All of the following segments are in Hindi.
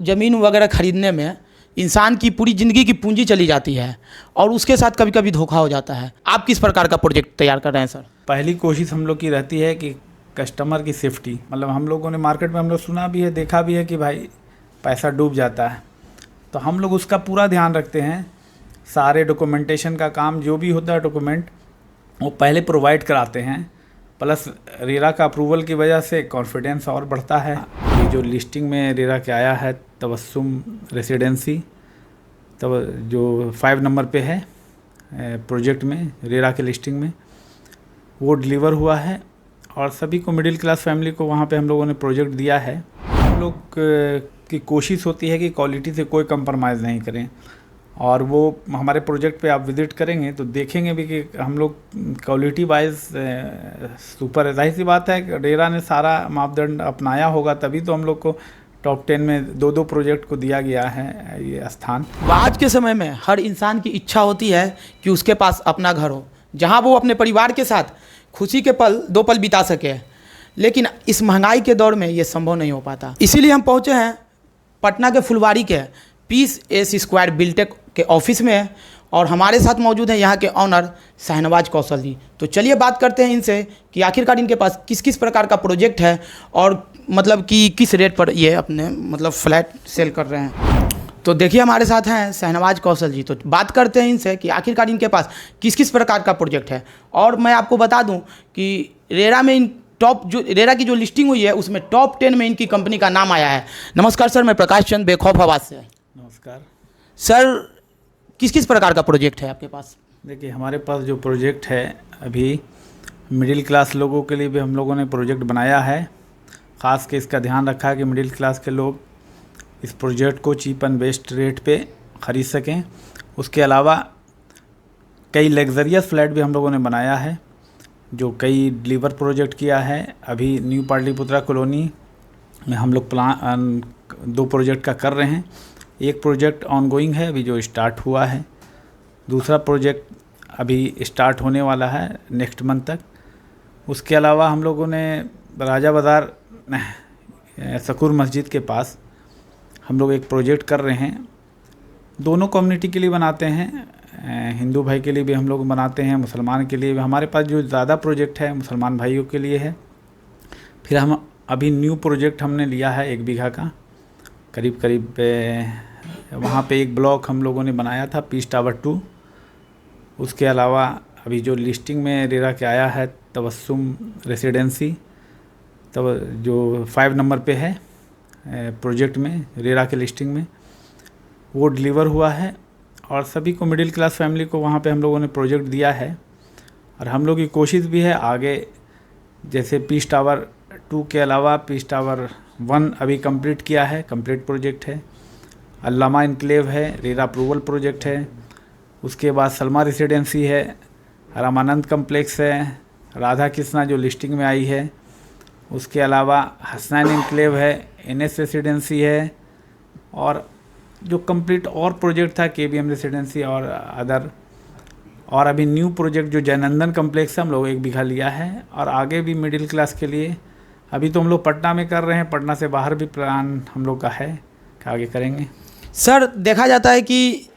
ज़मीन वगैरह खरीदने में इंसान की पूरी ज़िंदगी की पूंजी चली जाती है और उसके साथ कभी कभी धोखा हो जाता है। आप किस प्रकार का प्रोजेक्ट तैयार कर रहे हैं सर? पहली कोशिश हम लोग की रहती है कि कस्टमर की सेफ्टी, मतलब हम लोगों ने मार्केट में हम लोग सुना भी है, देखा भी है कि भाई पैसा डूब जाता है, तो हम लोग उसका पूरा ध्यान रखते हैं। सारे डॉक्यूमेंटेशन का काम जो भी होता है डॉक्यूमेंट वो पहले प्रोवाइड कराते हैं। प्लस रेरा का अप्रूवल की वजह से कॉन्फिडेंस और बढ़ता है। ये जो लिस्टिंग में रेरा के आया है तबस्सुम रेसिडेंसी, तब जो 5 नंबर पे है प्रोजेक्ट में, रेरा के लिस्टिंग में वो डिलीवर हुआ है और सभी को, मिडिल क्लास फैमिली को वहाँ पे हम लोगों ने प्रोजेक्ट दिया है। हम लोग की कोशिश होती है कि क्वालिटी से कोई कंप्रोमाइज़ नहीं करें, और वो हमारे प्रोजेक्ट पे आप विज़िट करेंगे तो देखेंगे भी कि हम लोग क्वालिटी वाइज सुपर है। जाहिर सी बात है रेरा ने सारा मापदंड अपनाया होगा, तभी तो हम लोग को टॉप 10 में 2 प्रोजेक्ट को दिया गया है ये स्थान। आज के समय में हर इंसान की इच्छा होती है कि उसके पास अपना घर हो, जहां वो अपने परिवार के साथ खुशी के पल 2 पल बिता सके, लेकिन इस महंगाई के दौर में ये संभव नहीं हो पाता। इसीलिए हम पहुंचे हैं पटना के फुलवारी के पीस एस स्क्वायर बिल्टेक के ऑफिस में, और हमारे साथ मौजूद हैं यहाँ के ऑनर शाहनवाज कौशल जी। तो चलिए बात करते हैं इनसे कि आखिरकार इनके पास किस किस प्रकार का प्रोजेक्ट है और मतलब कि किस रेट पर ये अपने मतलब फ्लैट सेल कर रहे हैं। तो देखिए हमारे साथ हैं शाहनवाज कौशल जी। तो बात करते हैं इनसे कि आखिरकार इनके पास किस किस प्रकार का प्रोजेक्ट है। और मैं आपको बता दूं कि रेरा में इन टॉप जो रेरा की जो लिस्टिंग हुई है उसमें टॉप 10 में इनकी कंपनी का नाम आया है। नमस्कार सर, मैं प्रकाश चंद बेखौफ आवाज़ से। नमस्कार सर, किस किस प्रकार का प्रोजेक्ट है आपके पास? देखिए हमारे पास जो प्रोजेक्ट है अभी मिडिल क्लास लोगों के लिए भी हम लोगों ने प्रोजेक्ट बनाया है। ख़ास के इसका ध्यान रखा है कि मिडिल क्लास के लोग इस प्रोजेक्ट को चीप एंड बेस्ट रेट पे ख़रीद सकें। उसके अलावा कई लग्जरियस फ्लैट भी हम लोगों ने बनाया है, जो कई डिलीवर प्रोजेक्ट किया है। अभी न्यू पाटलिपुत्रा कॉलोनी में हम लोग प्लान 2 प्रोजेक्ट का कर रहे हैं। एक प्रोजेक्ट ऑनगोइंग है अभी जो स्टार्ट हुआ है, दूसरा प्रोजेक्ट अभी स्टार्ट होने वाला है नेक्स्ट मंथ तक। उसके अलावा हम लोगों ने राजा बाज़ार सकूर मस्जिद के पास हम लोग एक प्रोजेक्ट कर रहे हैं। दोनों कम्युनिटी के लिए बनाते हैं, हिंदू भाई के लिए भी हम लोग बनाते हैं, मुसलमान के लिए भी। हमारे पास जो ज़्यादा प्रोजेक्ट है मुसलमान भाइयों के लिए है। फिर हम अभी न्यू प्रोजेक्ट हमने लिया है 1 बीघा का, करीब वहाँ पे एक ब्लॉक हम लोगों ने बनाया था पीस टावर 2। उसके अलावा अभी जो लिस्टिंग में रेरा के आया है तबस्सुम रेसिडेंसी, तब जो 5 नंबर पे है प्रोजेक्ट में, रेरा के लिस्टिंग में वो डिलीवर हुआ है और सभी को, मिडिल क्लास फैमिली को वहाँ पे हम लोगों ने प्रोजेक्ट दिया है। और हम लोग की कोशिश भी है आगे, जैसे पीस टावर 2 के अलावा पीस टावर 1 अभी कंप्लीट किया है, कंप्लीट प्रोजेक्ट है। अल्लामा इनक्लेव है, रेरा अप्रूवल प्रोजेक्ट है। उसके बाद सलमा रेसिडेंसी है, रामानंद कम्प्लेक्स है, राधा कृष्णा जो लिस्टिंग में आई है। उसके अलावा हसनैन इनक्लेव है, NS रेसिडेंसी है, और जो कंप्लीट और प्रोजेक्ट था KBM रेसिडेंसी और अदर। और अभी न्यू प्रोजेक्ट जो जयनंदन कम्प्लेक्स है हम लोग 1 बीघा लिया है। और आगे भी मिडिल क्लास के लिए अभी तो हम लोग पटना में कर रहे हैं, पटना से बाहर भी प्लान हम लोग का है कि आगे करेंगे। सर, देखा जाता है कि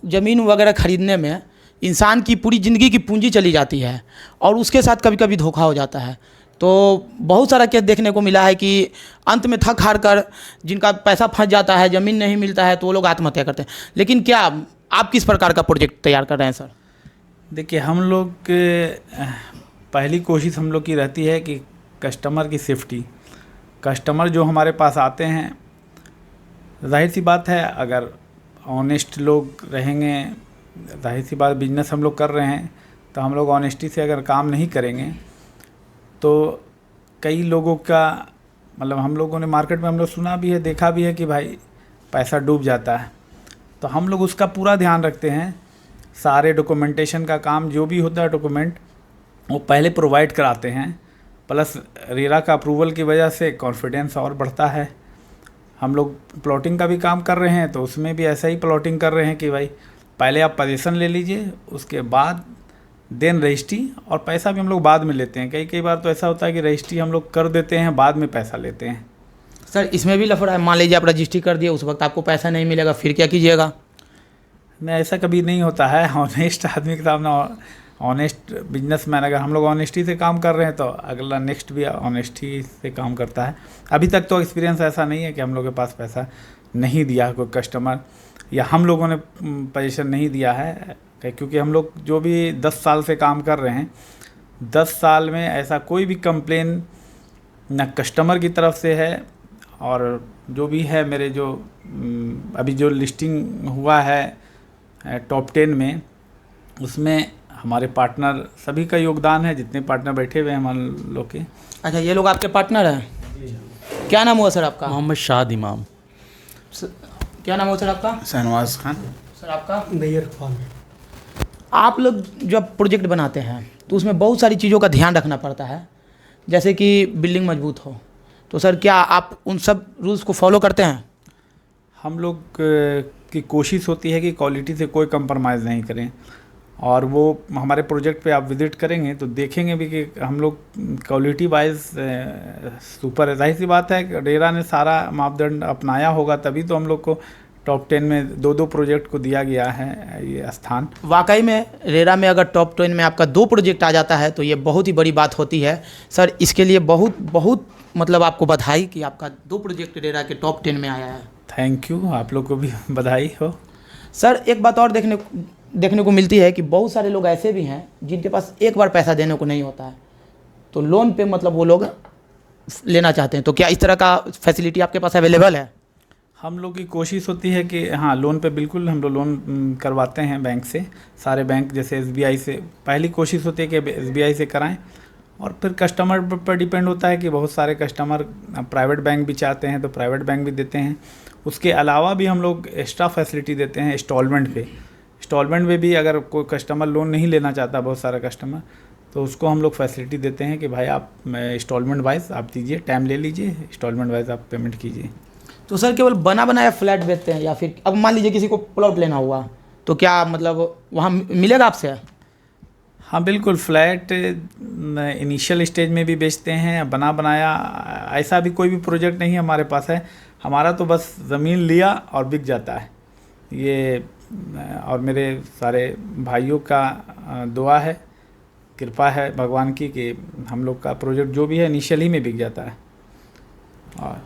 ज़मीन वगैरह खरीदने में इंसान की पूरी ज़िंदगी की पूंजी चली जाती है और उसके साथ कभी कभी धोखा हो जाता है। तो बहुत सारा केस देखने को मिला है कि अंत में थक हार कर जिनका पैसा फंस जाता है, ज़मीन नहीं मिलता है, तो वो लोग आत्महत्या करते हैं। लेकिन क्या आप किस प्रकार का प्रोजेक्ट तैयार कर रहे हैं सर? देखिए हम लोग के पहली कोशिश हम लोग की रहती है कि कस्टमर की सेफ्टी। कस्टमर जो हमारे पास आते हैं, जाहिर सी बात है अगर ऑनेस्ट लोग रहेंगे, जाहिर सी बात बिजनेस हम लोग कर रहे हैं तो हम लोग ऑनेस्टी से अगर काम नहीं करेंगे तो कई लोगों का, मतलब हम लोगों ने मार्केट में हम लोग सुना भी है, देखा भी है कि भाई पैसा डूब जाता है, तो हम लोग उसका पूरा ध्यान रखते हैं। सारे डॉक्यूमेंटेशन का काम जो भी होता है डॉक्यूमेंट वो पहले प्रोवाइड कराते हैं। प्लस रेरा का अप्रूवल की वजह से कॉन्फिडेंस और बढ़ता है। हम लोग प्लॉटिंग का भी काम कर रहे हैं तो उसमें भी ऐसा ही प्लॉटिंग कर रहे हैं कि भाई पहले आप पोजीशन ले लीजिए, उसके बाद देन रजिस्ट्री, और पैसा भी हम लोग बाद में लेते हैं। कई बार तो ऐसा होता है कि रजिस्ट्री हम लोग कर देते हैं, बाद में पैसा लेते हैं। सर इसमें भी लफड़ा है, मान लीजिए आप रजिस्ट्री कर दिए, उस वक्त आपको पैसा नहीं मिलेगा, फिर क्या कीजिएगा? नहीं, ऐसा कभी नहीं होता है। ऑनेस्ट आदमी के सामने, ऑनेस्ट बिजनेसमैन, अगर हम लोग ऑनेस्टी से काम कर रहे हैं तो अगला नेक्स्ट भी ऑनेस्टी से काम करता है। अभी तक तो एक्सपीरियंस ऐसा नहीं है कि हम लोग के पास पैसा नहीं दिया कोई कस्टमर, या हम लोगों ने पोजीशन नहीं दिया है, क्योंकि हम लोग जो भी 10 साल से काम कर रहे हैं, 10 साल में ऐसा कोई भी कंप्लेन ना कस्टमर की तरफ से है, और जो भी है मेरे जो अभी जो लिस्टिंग हुआ है टॉप 10 में, उसमें हमारे पार्टनर सभी का योगदान है, जितने पार्टनर बैठे हुए हैं हमारे लोग के। अच्छा, ये लोग आपके पार्टनर हैं? क्या नाम हुआ सर आपका? मोहम्मद शाद इमाम। क्या नाम हुआ सर आपका? शहनवाज खान। सर आपका? नैयर खान। आप लोग जब प्रोजेक्ट बनाते हैं तो उसमें बहुत सारी चीज़ों का ध्यान रखना पड़ता है, जैसे कि बिल्डिंग मजबूत हो, तो सर क्या आप उन सब रूल्स को फॉलो करते हैं? हम लोग की कोशिश होती है कि क्वालिटी से कोई कंप्रोमाइज़ नहीं करें, और वो हमारे प्रोजेक्ट पे आप विज़िट करेंगे तो देखेंगे भी कि हम लोग क्वालिटी वाइज सुपर है। जाहिर सी बात है, रेरा ने सारा मापदंड अपनाया होगा, तभी तो हम लोग को टॉप 10 में 2-2 प्रोजेक्ट को दिया गया है ये स्थान। वाकई में रेरा में अगर टॉप 10 में आपका 2 प्रोजेक्ट आ जाता है तो ये बहुत ही बड़ी बात होती है। सर इसके लिए बहुत बहुत मतलब आपको बधाई कि आपका 2 प्रोजेक्ट रेरा के टॉप 10 में आया है। थैंक यू, आप लोग को भी बधाई हो। सर एक बात और देखने को मिलती है कि बहुत सारे लोग ऐसे भी हैं जिनके पास एक बार पैसा देने को नहीं होता है, तो लोन पे मतलब वो लोग लेना चाहते हैं, तो क्या इस तरह का फैसिलिटी आपके पास अवेलेबल है? हम लोग की कोशिश होती है कि हाँ, लोन पे बिल्कुल हम लोग लोन करवाते हैं बैंक से, सारे बैंक जैसे SBI से। पहली कोशिश होती है कि SBI से कराएं, और फिर कस्टमर पर डिपेंड होता है कि बहुत सारे कस्टमर प्राइवेट बैंक भी चाहते हैं तो प्राइवेट बैंक भी देते हैं। उसके अलावा भी हम लोग एक्स्ट्रा फैसिलिटी देते हैं इंस्टॉलमेंट पे भी अगर कोई कस्टमर लोन नहीं लेना चाहता, बहुत सारा कस्टमर, तो उसको हम लोग फैसिलिटी देते हैं कि भाई आप इंस्टॉलमेंट वाइज आप दीजिए, टाइम ले लीजिए, इंस्टॉलमेंट वाइज आप पेमेंट कीजिए। तो सर केवल बना बनाया फ्लैट बेचते हैं, या फिर अब मान लीजिए किसी को प्लॉट लेना हुआ तो क्या मतलब वहाँ मिलेगा आपसे? हाँ बिल्कुल, फ्लैट इनिशियल स्टेज में भी बेचते हैं, बना बनाया ऐसा भी कोई भी प्रोजेक्ट नहीं हमारे पास है। हमारा तो बस ज़मीन लिया और बिक जाता है ये, और मेरे सारे भाइयों का दुआ है, कृपा है भगवान की कि हम लोग का प्रोजेक्ट जो भी है इनिशियली में बिक जाता है। और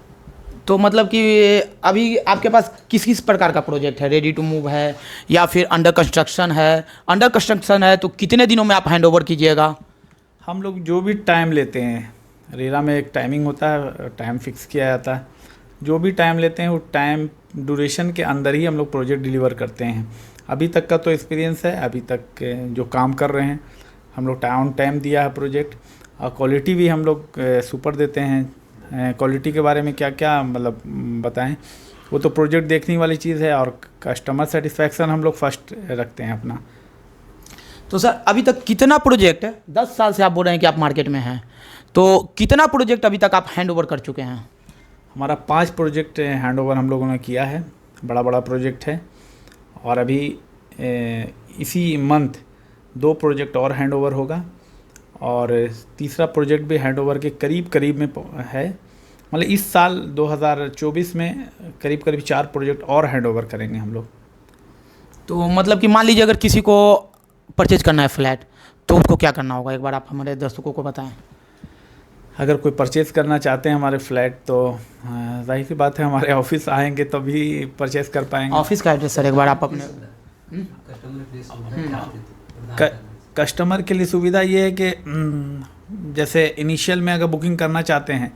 तो मतलब कि अभी आपके पास किस किस प्रकार का प्रोजेक्ट है? रेडी टू मूव है या फिर अंडर कंस्ट्रक्शन है? अंडर कंस्ट्रक्शन है तो कितने दिनों में आप हैंड ओवर कीजिएगा? हम लोग जो भी टाइम लेते हैं, रेरा में एक टाइमिंग होता है, टाइम फिक्स किया जाता है, जो भी टाइम लेते हैं वो टाइम ड्यूरेशन के अंदर ही हम लोग प्रोजेक्ट डिलीवर करते हैं। अभी तक का तो एक्सपीरियंस है, अभी तक जो काम कर रहे हैं हम लोग ऑन टाइम दिया है प्रोजेक्ट, और क्वालिटी भी हम लोग सुपर देते हैं। क्वालिटी के बारे में क्या क्या मतलब बताएं, वो तो प्रोजेक्ट देखने वाली चीज़ है, और कस्टमर सेटिस्फैक्शन हम लोग फर्स्ट रखते हैं अपना। तो सर अभी तक कितना प्रोजेक्ट, 10 साल से आप बोल रहे हैं कि आप मार्केट में हैं, तो कितना प्रोजेक्ट अभी तक आप हैंड ओवर कर चुके हैं? हमारा 5 प्रोजेक्ट हैंड ओवर हम लोगों ने किया है, बड़ा बड़ा प्रोजेक्ट है, और अभी इसी मंथ 2 प्रोजेक्ट और हैंड ओवर होगा, और तीसरा प्रोजेक्ट भी हैंड ओवर के करीब में है। मतलब इस साल 2024 में करीब 4 प्रोजेक्ट और हैंड ओवर करेंगे हम लोग। तो मतलब कि मान लीजिए अगर किसी को परचेज करना है फ्लैट, तो उसको क्या करना होगा, एक बार आप हमारे दर्शकों को बताएं। अगर कोई परचेज़ करना चाहते हैं हमारे फ्लैट, तो जाहिर सी बात है हमारे ऑफिस आएंगे तभी परचेज़ कर पाएंगे। ऑफिस का एड्रेस सर एक बार आप अपने कस्टमर के लिए सुविधा ये है कि जैसे इनिशियल में अगर बुकिंग करना चाहते हैं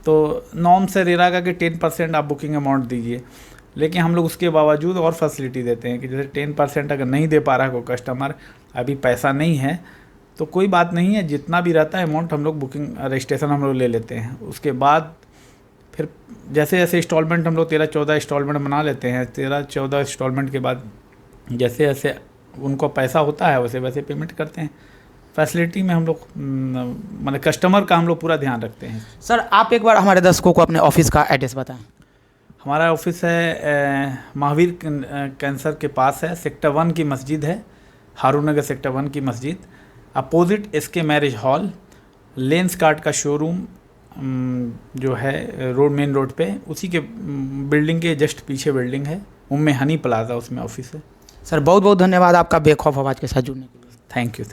तो नॉर्म से रेरा का कि 10% आप बुकिंग अमाउंट दीजिए, लेकिन हम लोग उसके बावजूद और फैसिलिटी देते हैं कि जैसे 10% अगर नहीं दे पा रहा कोई कस्टमर, अभी पैसा नहीं है, तो कोई बात नहीं है, जितना भी रहता है अमाउंट हम लोग बुकिंग रजिस्ट्रेशन हम लोग ले लेते हैं। उसके बाद फिर जैसे जैसे इंस्टॉलमेंट हम लोग 13-14 इंस्टॉलमेंट बना लेते हैं, 13-14 इंस्टॉलमेंट के बाद जैसे जैसे उनको पैसा होता है वैसे वैसे पेमेंट करते हैं। फैसिलिटी में हम लोग मतलब कस्टमर का हम लोग पूरा ध्यान रखते हैं। सर आप एक बार हमारे दर्शकों को अपने ऑफिस का एड्रेस बताएं। हमारा ऑफिस है महावीर कैंसर के पास है, सेक्टर 1 की मस्जिद है, हारून नगर सेक्टर 1 की मस्जिद, opposite SK marriage hall, lens card का शोरूम जो है रोड, मेन रोड पे, उसी के बिल्डिंग के जस्ट पीछे बिल्डिंग है, उनमें हनी प्लाजा, उसमें ऑफिस है। सर बहुत बहुत धन्यवाद आपका बेखौफ आवाज़ के साथ जुड़ने के लिए। Thank you.